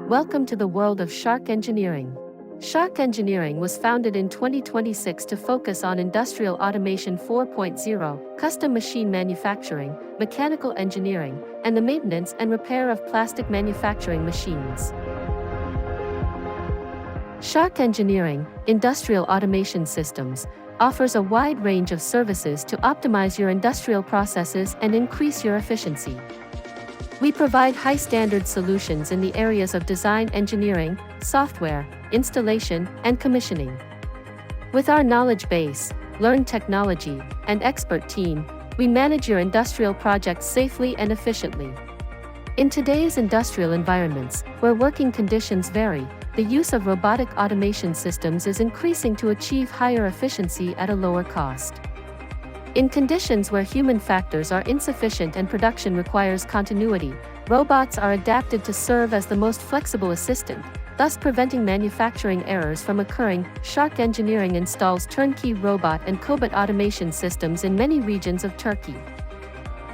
Welcome to the world of Shark Engineering. Shark Engineering was founded in 2026 to focus on industrial automation 4.0, custom machine manufacturing, mechanical engineering, and the maintenance and repair of plastic manufacturing machines. Shark Engineering, Industrial Automation Systems, offers a wide range of services to optimize your industrial processes and increase your efficiency. We provide high-standard solutions in the areas of design engineering, software, installation, and commissioning. With our knowledge base, learned technology, and expert team, we manage your industrial projects safely and efficiently. In today's industrial environments, where working conditions vary, the use of robotic automation systems is increasing to achieve higher efficiency at a lower cost. In conditions where human factors are insufficient and production requires continuity, robots are adapted to serve as the most flexible assistant, thus preventing manufacturing errors from occurring. Shark Engineering installs turnkey robot and cobot automation systems in many regions of Turkey.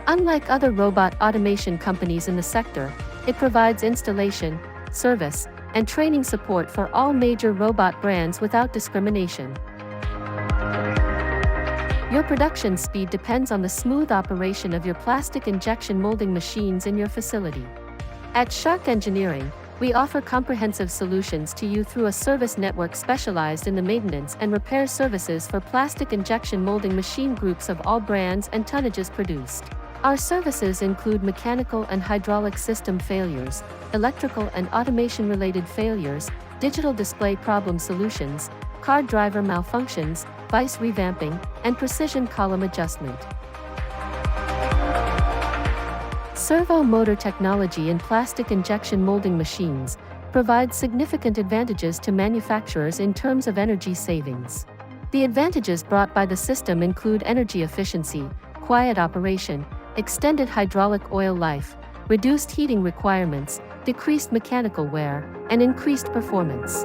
Unlike other robot automation companies in the sector, it provides installation, service, and training support for all major robot brands without discrimination. Your production speed depends on the smooth operation of your plastic injection molding machines in your facility. At Shark Engineering, we offer comprehensive solutions to you through a service network specialized in the maintenance and repair services for plastic injection molding machine groups of all brands and tonnages produced. Our services include mechanical and hydraulic system failures, electrical and automation-related failures, digital display problem solutions, car driver malfunctions, vice revamping, and precision column adjustment. Servo motor technology in plastic injection molding machines provides significant advantages to manufacturers in terms of energy savings. The advantages brought by the system include energy efficiency, quiet operation, extended hydraulic oil life, reduced heating requirements, decreased mechanical wear, and increased performance.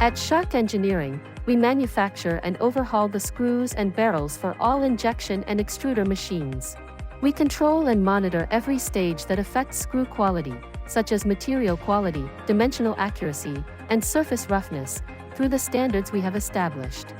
At Shark Engineering, we manufacture and overhaul the screws and barrels for all injection and extruder machines. We control and monitor every stage that affects screw quality, such as material quality, dimensional accuracy, and surface roughness, through the standards we have established.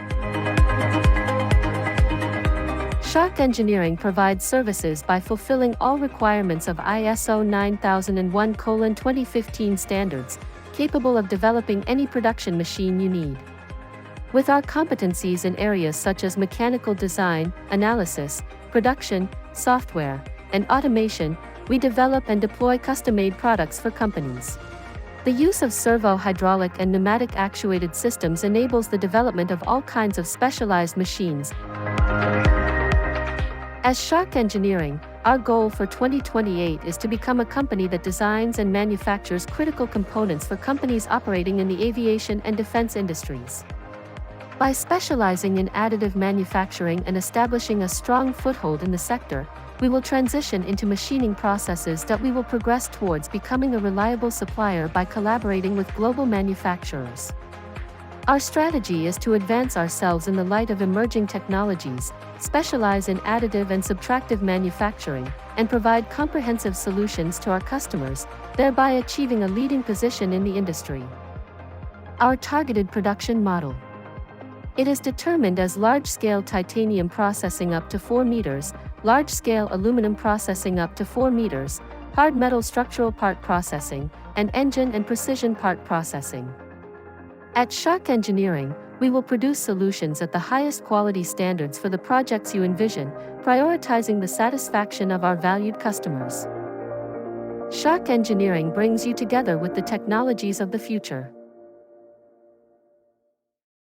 Shark Engineering provides services by fulfilling all requirements of ISO 9001:2015 standards, capable of developing any production machine you need. With our competencies in areas such as mechanical design, analysis, production, software, and automation, we develop and deploy custom-made products for companies. The use of servo hydraulic and pneumatic actuated systems enables the development of all kinds of specialized machines. As Shark Engineering, our goal for 2028 is to become a company that designs and manufactures critical components for companies operating in the aviation and defense industries. By specializing in additive manufacturing and establishing a strong foothold in the sector, we will transition into machining processes that we will progress towards becoming a reliable supplier by collaborating with global manufacturers. Our strategy is to advance ourselves in the light of emerging technologies, specialize in additive and subtractive manufacturing, and provide comprehensive solutions to our customers, thereby achieving a leading position in the industry. Our targeted production model. It is determined as large-scale titanium processing up to 4 meters, large-scale aluminum processing up to 4 meters, hard metal structural part processing, and engine and precision part processing. At Shark Engineering, we will produce solutions at the highest quality standards for the projects you envision, prioritizing the satisfaction of our valued customers. Shark Engineering brings you together with the technologies of the future.